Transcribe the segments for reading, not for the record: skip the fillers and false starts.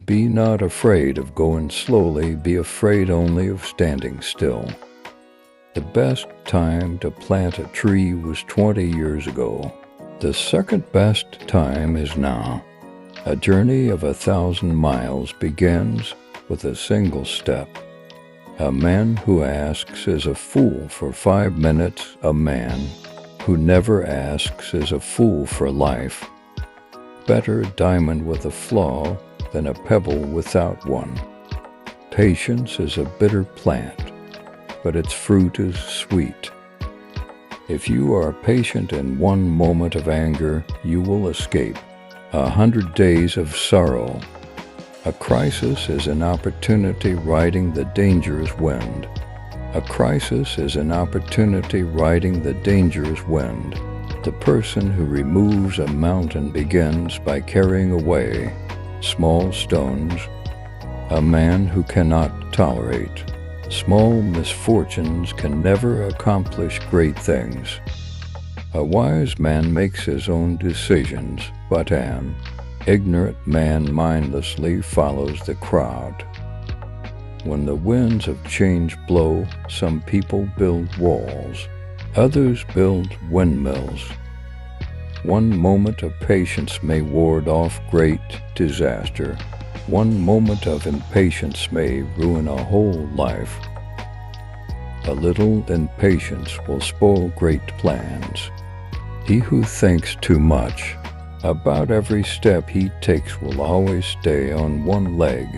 Be not afraid of going slowly, be afraid only of standing still. The best time to plant a tree was 20 years ago. The second best time is now. A journey of 1,000 miles begins with a single step. A man who asks is a fool for 5 minutes. A man who never asks is a fool for life. Better a diamond with a flaw than a pebble without one. Patience is a bitter plant, but its fruit is sweet. If you are patient in one moment of anger, you will escape 100 days of sorrow. A crisis is an opportunity riding the dangerous wind. A crisis is an opportunity riding the dangerous wind. The person who removes a mountain begins by carrying away small stones. A man who cannot tolerate small misfortunes can never accomplish great things. A wise man makes his own decisions, but an ignorant man mindlessly follows the crowd. When the winds of change blow, some people build walls, others build windmills. One moment of patience may ward off great disaster. One moment of impatience may ruin a whole life. A little impatience will spoil great plans. He who thinks too much about every step he takes will always stay on one leg.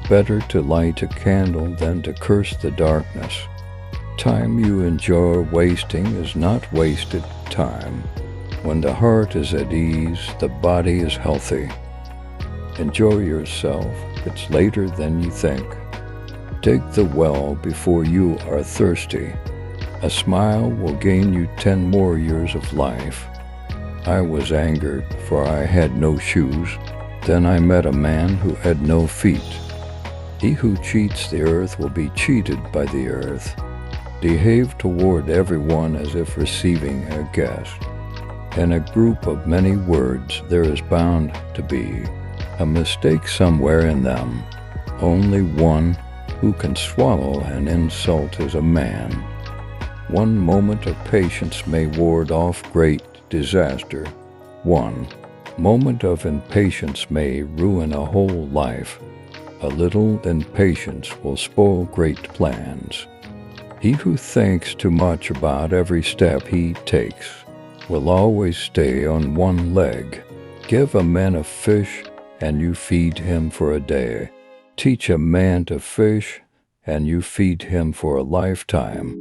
Better to light a candle than to curse the darkness. Time you enjoy wasting is not wasted time. When the heart is at ease, the body is healthy. Enjoy yourself. It's later than you think. Dig the well before you are thirsty. A smile will gain you 10 more years of life. I was angered, for I had no shoes. Then I met a man who had no feet. He who cheats the earth will be cheated by the earth. Behave toward everyone as if receiving a guest. In a group of many words, there is bound to be a mistake somewhere in them. Only one who can swallow an insult is a man. One moment of patience may ward off great disaster. One moment of impatience may ruin a whole life. A little impatience will spoil great plans. He who thinks too much about every step he takes will always stay on one leg. Give a man a fish, and you feed him for a day. Teach a man to fish, and you feed him for a lifetime.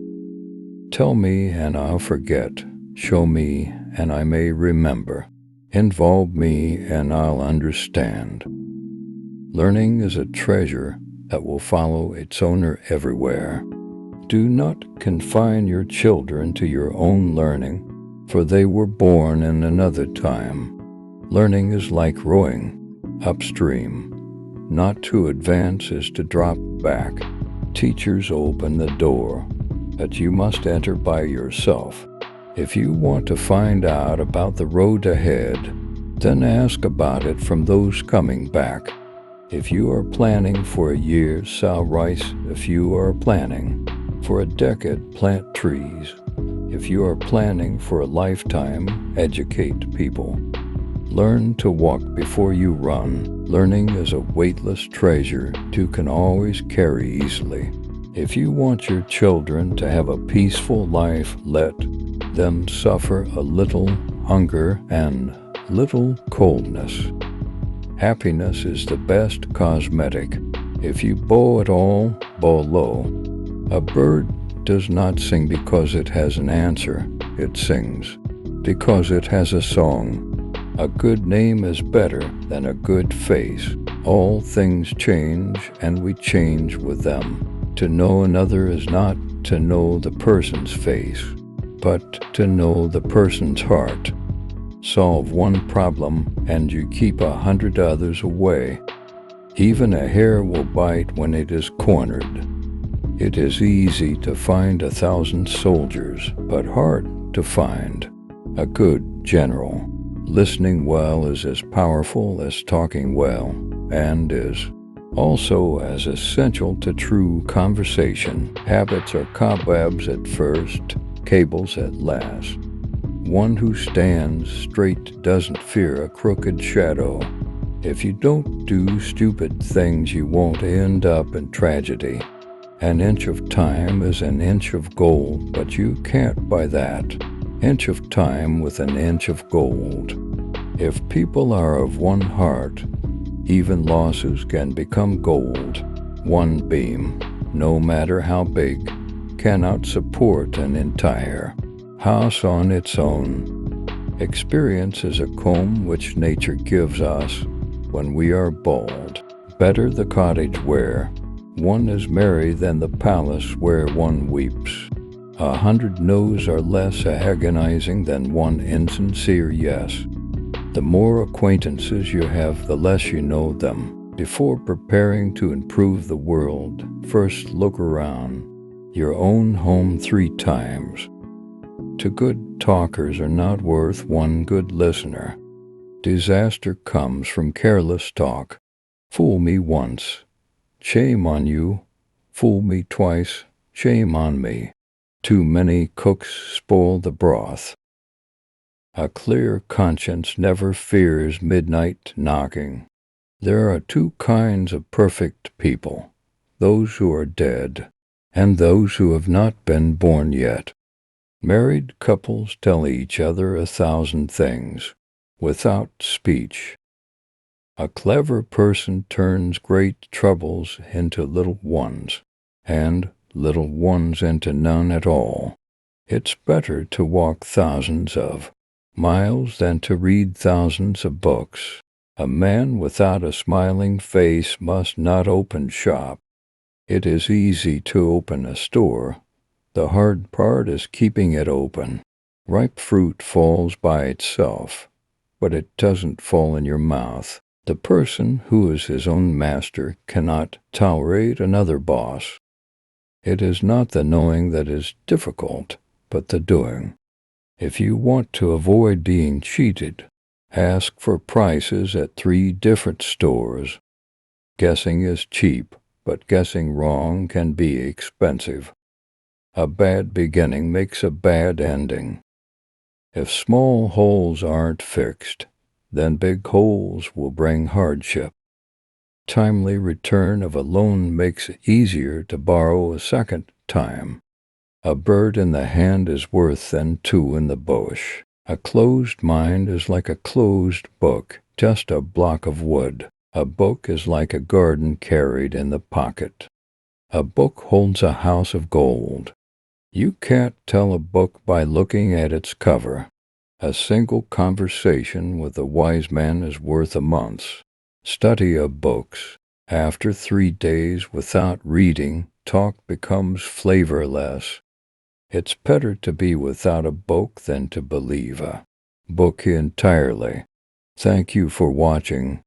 Tell me, and I'll forget. Show me, and I may remember. Involve me, and I'll understand. Learning is a treasure that will follow its owner everywhere. Do not confine your children to your own learning, for they were born in another time. Learning is like rowing upstream. Not to advance is to drop back. Teachers open the door, but you must enter by yourself. If you want to find out about the road ahead, then ask about it from those coming back. If you are planning for a year, sow rice. If you are planning for a decade, plant trees. If you are planning for a lifetime, educate people. Learn to walk before you run. Learning is a weightless treasure you can always carry easily. If you want your children to have a peaceful life, let them suffer a little hunger and little coldness. Happiness is the best cosmetic. If you bow at all, bow low. A bird does not sing because it has an answer. It sings because it has a song. A good name is better than a good face. All things change, and we change with them. To know another is not to know the person's face, but to know the person's heart. Solve one problem, and you keep 100 others away. Even a hare will bite when it is cornered. It is easy to find 1,000 soldiers, but hard to find a good general. Listening well is as powerful as talking well, and is also as essential to true conversation. Habits are cobwebs at first, cables at last. One who stands straight doesn't fear a crooked shadow. If you don't do stupid things, you won't end up in tragedy. An inch of time is an inch of gold, but you can't buy that inch of time with an inch of gold. If people are of one heart, even losses can become gold. One beam, no matter how big, cannot support an entire house on its own. Experience is a comb which nature gives us when we are bald. Better the cottage where one is merry than the palace where one weeps. 100 no's are less agonizing than one insincere yes. The more acquaintances you have, the less you know them. Before preparing to improve the world, first look around your own home 3 times. 2 good talkers are not worth 1 good listener. Disaster comes from careless talk. Fool me once, shame on you. Fool me twice, shame on me. Too many cooks spoil the broth. A clear conscience never fears midnight knocking. There are 2 kinds of perfect people, those who are dead, and those who have not been born yet. Married couples tell each other 1,000 things, without speech. A clever person turns great troubles into little ones, and little ones into none at all. It's better to walk thousands of miles than to read thousands of books. A man without a smiling face must not open shop. It is easy to open a store. The hard part is keeping it open. Ripe fruit falls by itself, but it doesn't fall in your mouth. The person who is his own master cannot tolerate another boss. It is not the knowing that is difficult, but the doing. If you want to avoid being cheated, ask for prices at 3 different stores. Guessing is cheap, but guessing wrong can be expensive. A bad beginning makes a bad ending. If small holes aren't fixed, then big holes will bring hardship. Timely return of a loan makes it easier to borrow a second time. A bird in the hand is worth than 2 in the bush. A closed mind is like a closed book, just a block of wood. A book is like a garden carried in the pocket. A book holds a house of gold. You can't tell a book by looking at its cover. A single conversation with a wise man is worth a month's study of books. After 3 days without reading, talk becomes flavorless. It's better to be without a book than to believe a book entirely. Thank you for watching.